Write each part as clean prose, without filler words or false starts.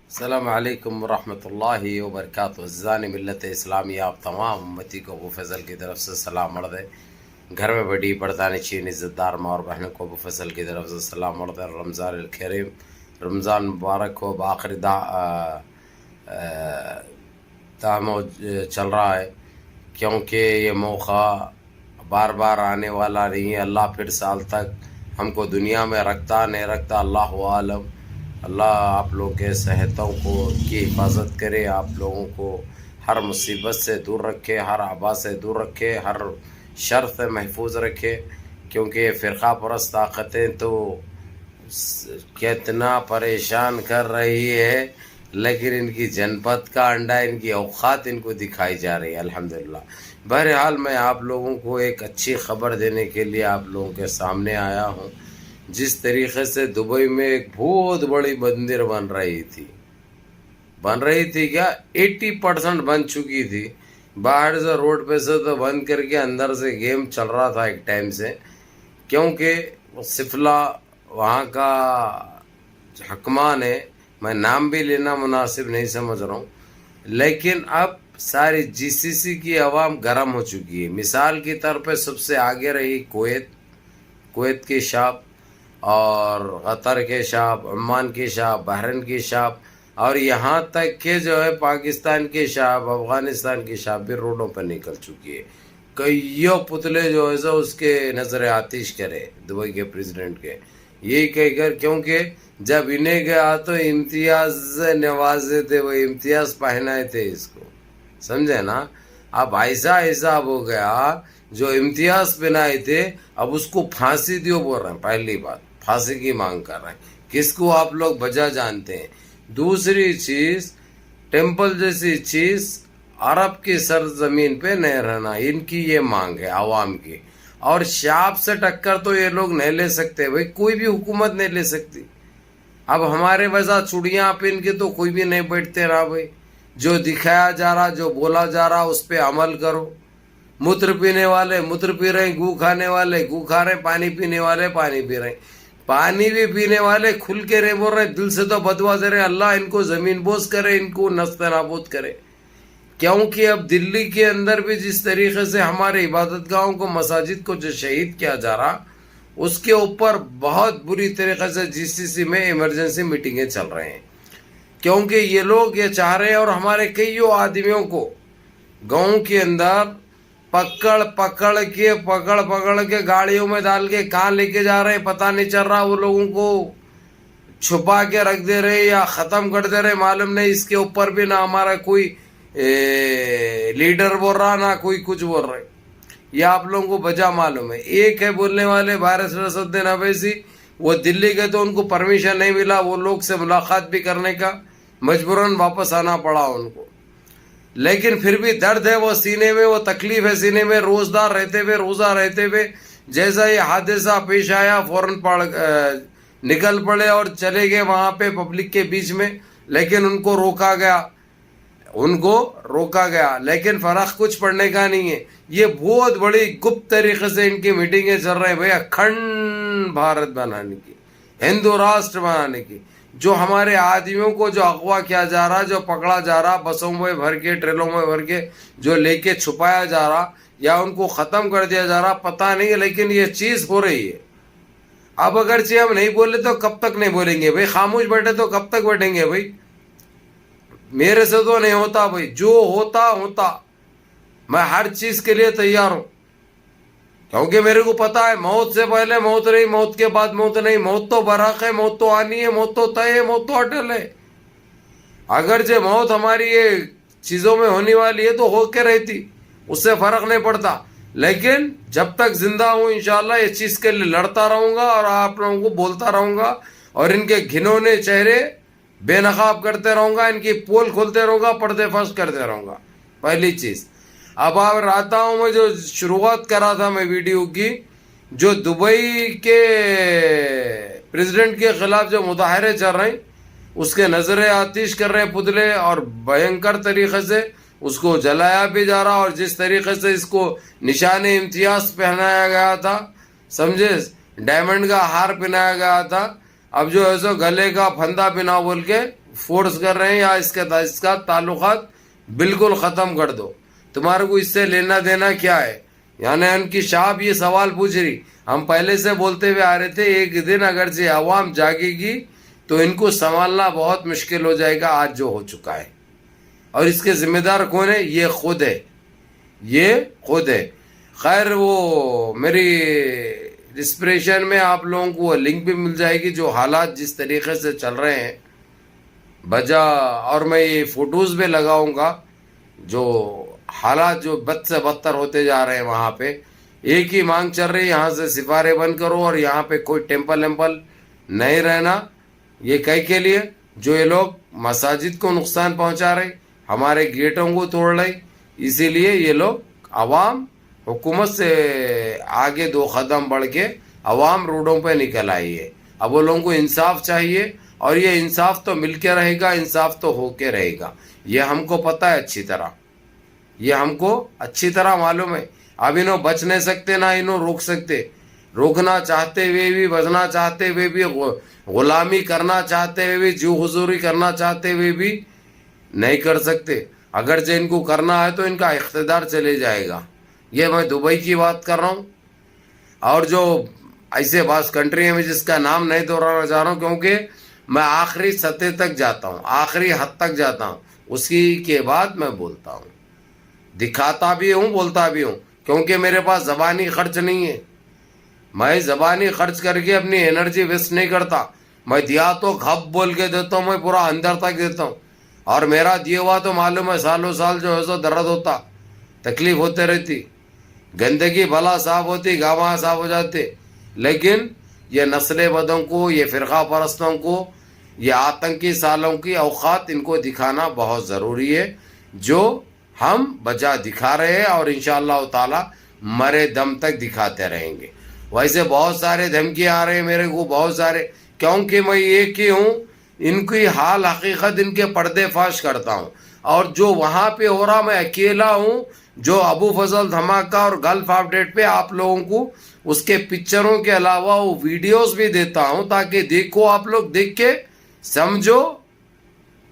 السلام علیکم ورحمۃ اللہ وبرکاتہ. عزیزان ملت اسلامی، آپ تمام امتی کو ابو فضل کی طرف سے سلام مرد ہے. گھر میں بڑی پردانشین عزت دار ماں اور بہنوں کو ابو فضل کی طرف سے سلام مرد ہے. رمضان الکریم، رمضان مبارک ہو. بآخری دعوت چل رہا ہے، کیونکہ یہ موقع بار بار آنے والا نہیں ہے. اللہ پھر سال تک ہم کو دنیا میں رکھتا نہیں رکھتا، اللہ عالم. اللہ آپ لوگوں کے صحتوں کی حفاظت کرے، آپ لوگوں کو ہر مصیبت سے دور رکھے، ہر آبا سے دور رکھے، ہر شر سے محفوظ رکھے. کیونکہ یہ فرقہ پرست طاقتیں تو کتنا پریشان کر رہی ہے، لیکن ان کی جنپت کا انڈا، ان کی اوقات ان کو دکھائی جا رہی ہے. الحمدللہ. بہرحال میں آپ لوگوں کو ایک اچھی خبر دینے کے لیے آپ لوگوں کے سامنے آیا ہوں. جس طریقے سے دبئی میں ایک بہت بڑی مندر بن رہی تھی کیا 80% بن چکی تھی. باہر سے روڈ پہ سے تو بند کر کے اندر سے گیم چل رہا تھا ایک ٹائم سے، کیونکہ سفلا وہاں کا حکمان ہے. میں نام بھی لینا مناسب نہیں سمجھ رہا ہوں، لیکن اب ساری جی سی سی کی عوام گرم ہو چکی ہے. مثال کی طور پہ سب سے آگے رہی کویت کی شاپ، اور قطر کے شاپ، عمان کی شاپ، بحرین کی شاپ، اور یہاں تک کہ جو ہے پاکستان کی شاپ، افغانستان کی شاپ بھی روڈوں پر نکل چکی ہے. کئیوں پتلے جو ہے سو اس کے نظر آتش کرے دبئی کے پریزیڈنٹ کے، یہی کہہ کر، کیونکہ جب انہیں گیا تو امتیاز نوازے تھے، وہ امتیاز پہنائے تھے اس کو، سمجھے نا. اب ایسا حساب ہو گیا، جو امتیاز پہنائے تھے اب اس کو پھانسی دیو بول رہے ہیں. پہلی بات پھانسی کی مانگ کر رہے ہیں. کس کو آپ لوگ بجا جانتے ہیں. دوسری چیز، ٹیمپل جیسی چیز عرب کی سرزمین پہ نہیں رہنا، ان کی یہ مانگ ہے عوام کی. اور شاپ سے ٹکر تو یہ لوگ نہیں لے سکتے بھائی، کوئی بھی حکومت نہیں لے سکتی. اب ہمارے ویسا چوڑیاں پہن کے تو کوئی بھی نہیں بیٹھتے رہا بھائی. جو دکھایا جا رہا، جو بولا جا رہا اس پہ عمل کرو. موتر پینے والے موتر پی رہے ہیں، گو کھانے والے گو کھا رہے ہیں، پانی پینے والے پانی پی رہے ہیں. پانی بھی پینے والے کھل کے رہے بول رہے ہیں، دل سے تو بدوا دے رہے ہیں اللہ ان کو زمین بوس کرے، ان کو نست نابود کرے. کیونکہ اب دلی کے اندر بھی جس طریقے سے ہمارے عبادت گاہوں کو، مساجد کو جو شہید کیا جا رہا، اس کے اوپر بہت بری طریقے سے جی سی سی میں ایمرجنسی میٹنگیں چل رہے ہیں. کیونکہ یہ لوگ یہ چاہ رہے ہیں، اور ہمارے کئیوں آدمیوں کو گاؤں کے اندر پکڑ کے گاڑیوں میں ڈال کے کہاں لے کے جا رہے ہیں پتہ نہیں چل رہا. وہ لوگوں کو چھپا کے رکھ دے رہے یا ختم کر دے رہے، معلوم نہیں. اس کے اوپر بھی نہ ہمارا کوئی لیڈر بول رہا، نہ کوئی کچھ بول رہے. یہ آپ لوگوں کو بجا معلوم ہے. ایک ہے بولنے والے بارس رسد الدین اویسی، وہ دلی گئے تو ان کو پرمیشن نہیں ملا وہ لوگ سے ملاقات بھی کرنے کا، مجبوراً واپس آنا پڑا ان کو. لیکن پھر بھی درد ہے وہ سینے میں، وہ تکلیف ہے سینے میں. روزدار رہتے ہوئے، روزہ رہتے ہوئے، جیسا یہ حادثہ پیش آیا فوراً نکل پڑے اور چلے گئے وہاں پہ پبلک کے بیچ میں. لیکن ان کو روکا گیا، لیکن فرق کچھ پڑنے کا نہیں ہے. یہ بہت بڑی گپت طریقے سے ان کی میٹنگیں چل رہے ہیں بھئی اکھنڈ بھارت بنانے کی، ہندو راشٹر بنانے کی. جو ہمارے آدمیوں کو جو اغوا کیا جا رہا، جو پکڑا جا رہا، بسوں میں بھر کے، ٹریلوں میں بھر کے جو لے کے چھپایا جا رہا یا ان کو ختم کر دیا جا رہا، پتہ نہیں ہے، لیکن یہ چیز ہو رہی ہے. اب اگرچہ ہم نہیں بولے تو کب تک نہیں بولیں گے بھئی، خاموش بیٹھے تو کب تک بیٹھیں گے بھئی. میرے سے تو نہیں ہوتا بھئی، جو ہوتا میں ہر چیز کے لیے تیار ہوں. کیونکہ میرے کو پتا ہے موت سے پہلے موت نہیں، موت کے بعد موت نہیں. موت تو برحق ہے، موت تو آنی ہے، موت تو طے ہے، موت تو اٹل ہے. اگرچہ موت ہماری یہ چیزوں میں ہونے والی ہے تو ہو کے رہتی، اس سے فرق نہیں پڑتا. لیکن جب تک زندہ ہوں انشاءاللہ اس چیز کے لیے لڑتا رہوں گا، اور آپ لوگوں کو بولتا رہوں گا، اور ان کے گھنونے چہرے بے نقاب کرتے رہوں گا، ان کی پول کھولتے رہوں گا، پردے فاش کرتے رہوں گا. پہلی چیز. اب آپ رہتا ہوں میں جو شروعات کرا تھا میں ویڈیو کی، جو دبئی کے پریزیڈنٹ کے خلاف جو مظاہرے چل رہے ہیں، اس کے نظر آتش کر رہے پتلے، اور بھینکر طریقے سے اس کو جلایا بھی جا رہا. اور جس طریقے سے اس کو نشان امتیاز پہنایا گیا تھا، سمجھے، ڈائمنڈ کا ہار پہنایا گیا تھا، اب جو ہے سو گلے کا پھندا پہنا بول کے فورس کر رہے ہیں یا اس کا تعلقات بالکل ختم کر دو, تمہارے کو اس سے لینا دینا کیا ہے. یعنی ان کی شعب یہ سوال پوچھ رہی, ہم پہلے سے بولتے ہوئے آ رہے تھے ایک دن اگرچہ عوام جاگے گی تو ان کو سنبھالنا بہت مشکل ہو جائے گا آج جو ہو چکا ہے. اور اس کے ذمہ دار کون ہے؟ یہ خود ہے, یہ خود ہے. خیر وہ میری ڈسکرپشن میں آپ لوگوں کو لنک بھی مل جائے گی, جو حالات جس طریقے سے چل رہے ہیں بجا, اور میں یہ فوٹوز بھی لگاؤں گا. جو حالات جو بد سے بدتر ہوتے جا رہے ہیں وہاں پہ ایک ہی مانگ چل رہی ہے, یہاں سے سفارے بند کرو اور یہاں پہ کوئی ٹیمپل نہیں رہنا. یہ کئی کے لیے جو یہ لوگ مساجد کو نقصان پہنچا رہے, ہمارے گیٹوں کو توڑ رہے, اسی لیے یہ لوگ عوام حکومت سے آگے 2 قدم بڑھ کے عوام روڈوں پہ نکل آئی ہے. اب وہ لوگوں کو انصاف چاہیے, اور یہ انصاف تو مل کے رہے گا, انصاف تو ہو کے رہے گا. یہ ہم کو پتہ ہے اچھی طرح, یہ ہم کو اچھی طرح معلوم ہے. اب انہوں بچ نہیں سکتے نہ انہوں روک سکتے. روکنا چاہتے ہوئے بھی, بچنا چاہتے ہوئے بھی, غلامی کرنا چاہتے ہوئے بھی, جو حضوری کرنا چاہتے ہوئے بھی نہیں کر سکتے. اگرچہ ان کو کرنا ہے تو ان کا اقتدار چلے جائے گا. یہ میں دبئی کی بات کر رہا ہوں, اور جو ایسے بعض کنٹری ہیں جس کا نام نہیں دہرانا چاہ رہا ہوں, کیونکہ میں آخری سطح تک جاتا ہوں, آخری حد تک جاتا ہوں, اسی کے بعد میں بولتا ہوں. دکھاتا بھی ہوں, بولتا بھی ہوں, کیونکہ میرے پاس زبانی خرچ نہیں ہے. میں زبانی خرچ کر کے اپنی انرجی ویسٹ نہیں کرتا. میں دیا تو گھپ بول کے دیتا ہوں, میں پورا اندر تک دیتا ہوں. اور میرا دیا ہوا تو معلوم ہے سالوں سال جو ہے سو درد ہوتا, تکلیف ہوتے رہتی, گندگی بلا صاف ہوتی, گاواں صاف ہو جاتے. لیکن یہ نسل بدوں کو, یہ فرقہ پرستوں کو, یہ آتنکی سالوں کی اوقات ان کو دکھانا بہت ضروری ہے, جو ہم بجا دکھا رہے ہیں اور انشاءاللہ تعالی مرے دم تک دکھاتے رہیں گے. ویسے بہت سارے دھمکی آ رہے ہیں میرے کو, بہت سارے, کیونکہ میں ایک ہی ہوں, ان کی حال حقیقت ان کے پردے فاش کرتا ہوں. اور جو وہاں پہ ہو رہا میں اکیلا ہوں, جو ابو فضل دھماکہ اور گلف اپ ڈیٹ پہ آپ لوگوں کو اس کے پکچروں کے علاوہ وہ ویڈیوز بھی دیتا ہوں, تاکہ دیکھو, آپ لوگ دیکھ کے سمجھو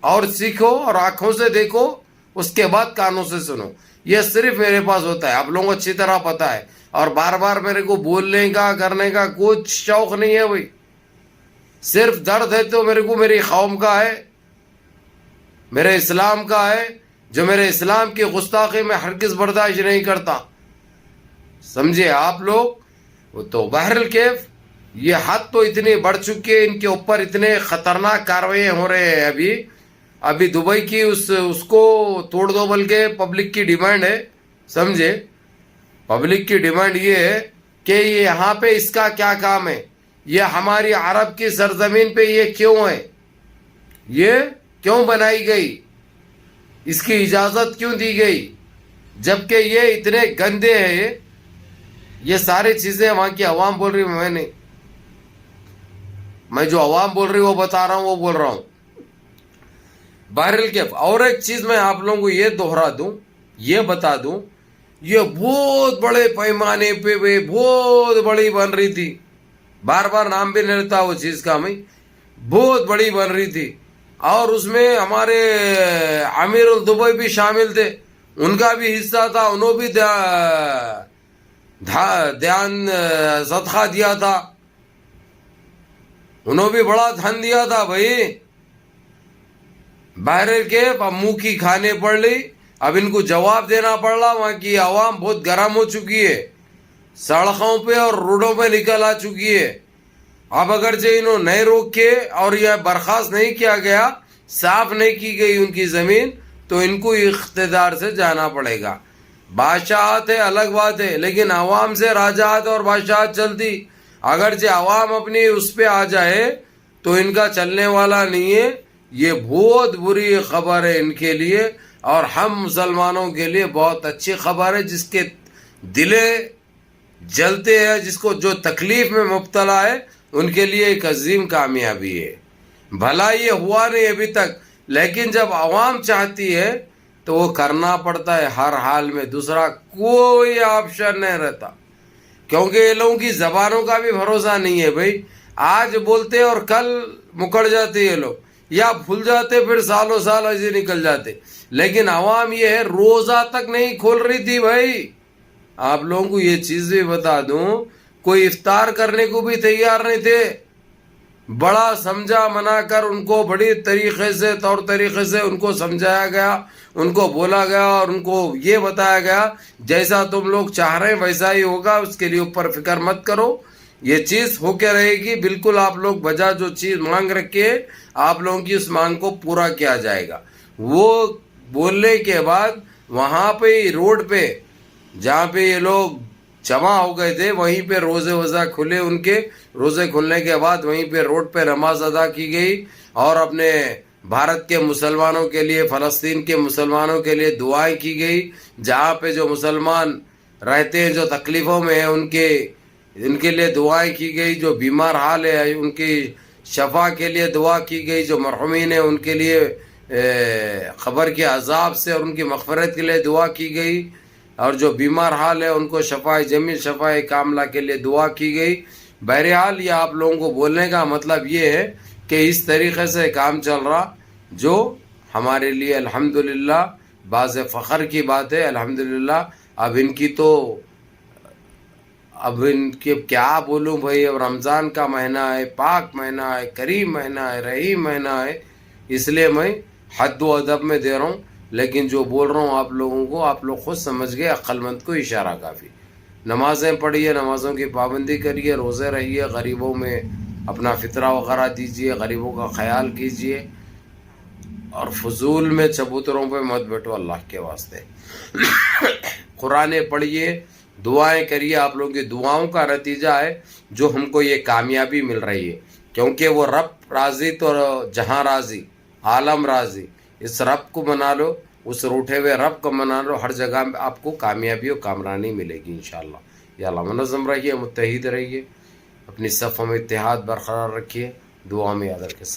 اور سیکھو, اور آنکھوں سے دیکھو, اس کے بعد کانوں سے سنو. یہ صرف میرے پاس ہوتا ہے, آپ لوگوں کو اچھی طرح پتہ ہے. اور بار بار میرے کو بولنے کا, کرنے کا کچھ شوق نہیں ہے بھائی. صرف درد ہے تو میرے کو میری قوم کا ہے, میرے اسلام کا ہے, جو میرے اسلام کی گستاخی میں ہرگز برداشت نہیں کرتا. سمجھے آپ لوگ؟ تو بہرکیف یہ حد تو اتنی بڑھ چکی ہے, ان کے اوپر اتنے خطرناک کارروائیاں ہو رہے ہیں. ابھی دبئی کی اس کو توڑ دو, بلکہ پبلک کی ڈیمانڈ ہے. سمجھے, پبلک کی ڈیمانڈ یہ ہے کہ یہ یہاں پہ اس کا کیا کام ہے, یہ ہماری عرب کی سرزمین پہ یہ کیوں ہے, یہ کیوں بنائی گئی, اس کی اجازت کیوں دی گئی, جبکہ یہ اتنے گندے ہیں. یہ ساری چیزیں وہاں کی عوام بول رہی, میں جو عوام بول رہی وہ بتا رہا ہوں, وہ بول رہا ہوں. بہرحال اور ایک چیز میں آپ لوگوں کو یہ دوہرا دوں, یہ بتا دوں, یہ بہت بڑے پیمانے پہ بہت بڑی بن رہی تھی. بار بار نام بھی نہیں لیتا وہ چیز کا, میں بہت بڑی بن رہی تھی. اور اس میں ہمارے امیر الدبئی بھی شامل تھے, ان کا بھی حصہ تھا, انہوں بھی دھیان صدقہ دیا تھا, انہوں بھی بڑا دھن دیا تھا بھائی. بہرحال کے اب منہ کی کھانے پڑ لی, اب ان کو جواب دینا پڑ رہا. وہاں کی عوام بہت گرم ہو چکی ہے, سڑکوں پہ اور روڈوں پہ نکل آ چکی ہے. اب اگرچہ انہوں نہیں روک کے اور یہ برخاست نہیں کیا گیا, صاف نہیں کی گئی ان کی زمین, تو ان کو اقتدار سے جانا پڑے گا. بادشاہت ہے الگ بات ہے, لیکن عوام سے راجات اور بادشاہت چلتی. اگرچہ عوام اپنی اس پہ آ جائے تو ان کا چلنے والا نہیں ہے. یہ بہت بری خبر ہے ان کے لیے, اور ہم مسلمانوں کے لیے بہت اچھی خبر ہے. جس کے دلیں جلتے ہیں, جس کو جو تکلیف میں مبتلا ہے, ان کے لیے ایک عظیم کامیابی ہے. بھلا یہ ہوا نہیں ابھی تک, لیکن جب عوام چاہتی ہے تو وہ کرنا پڑتا ہے ہر حال میں. دوسرا کوئی آپشن نہیں رہتا, کیونکہ یہ لوگوں کی زبانوں کا بھی بھروسہ نہیں ہے بھائی. آج بولتے اور کل مکڑ جاتے یہ لوگ. یا بھول جاتے پھر سالوں سال ایسے نکل جاتے. لیکن عوام یہ ہے روزہ تک نہیں کھول رہی تھی بھائی. آپ لوگوں کو یہ چیز بھی بتا دوں, کوئی افطار کرنے کو بھی تیار نہیں تھے. بڑا سمجھا منا کر ان کو بڑی طریقے سے طور طریقے سے ان کو سمجھایا گیا, ان کو بولا گیا اور ان کو یہ بتایا گیا جیسا تم لوگ چاہ رہے ہیں ویسا ہی ہوگا, اس کے لیے اوپر فکر مت کرو, یہ چیز ہو کے رہے گی. بالکل آپ لوگ بجا جو چیز مانگ رکھے آپ لوگوں کی اس مانگ کو پورا کیا جائے گا. وہ بولنے کے بعد وہاں پہ روڈ پہ جہاں پہ یہ لوگ جمع ہو گئے تھے وہیں پہ روزے وضع کھلے. ان کے روزے کھلنے کے بعد وہیں پہ روڈ پہ نماز ادا کی گئی اور اپنے بھارت کے مسلمانوں کے لیے, فلسطین کے مسلمانوں کے لیے دعائیں کی گئی. جہاں پہ جو مسلمان رہتے ہیں جو تکلیفوں میں ہیں ان کے لیے دعائیں کی گئی. جو بیمار حال ہے ان کی شفا کے لیے دعا کی گئی. جو مرحومین ہیں ان کے لیے قبر کے عذاب سے اور ان کی مغفرت کے لیے دعا کی گئی. اور جو بیمار حال ہے ان کو شفاء جمیل شفاء کاملہ کے لیے دعا کی گئی. بہرحال یہ آپ لوگوں کو بولنے کا مطلب یہ ہے کہ اس طریقے سے کام چل رہا جو ہمارے لیے الحمدللہ باعث فخر کی بات ہے. الحمدللہ اب ان کے کیا بولوں بھائی. اب رمضان کا مہینہ ہے, پاک مہینہ ہے, کریم مہینہ ہے, رحیم مہینہ ہے, اس لیے میں حد و ادب میں دے رہا ہوں. لیکن جو بول رہا ہوں آپ لوگوں کو آپ لوگ خود سمجھ گئے, عقل مند کو اشارہ کافی. نمازیں پڑھیے, نمازوں کی پابندی کریے, روزے رہیے, غریبوں میں اپنا فطرہ وغیرہ دیجیے, غریبوں کا خیال کیجیے اور فضول میں چبوتروں پہ مت بیٹھو اللہ کے واسطے. قرآن پڑھیے, دعائیں کریے. آپ لوگوں کی دعاؤں کا نتیجہ ہے جو ہم کو یہ کامیابی مل رہی ہے, کیونکہ وہ رب راضی تو جہاں راضی, عالم راضی. اس رب کو منا لو, اس روٹھے ہوئے رب کو منا لو, ہر جگہ میں آپ کو کامیابی اور کامرانی ملے گی انشاءاللہ. یا اللہ منظم رہیے, متحد رہیے, اپنی صفوں میں اتحاد برقرار رکھیے, دعا میں یاد رکھیے.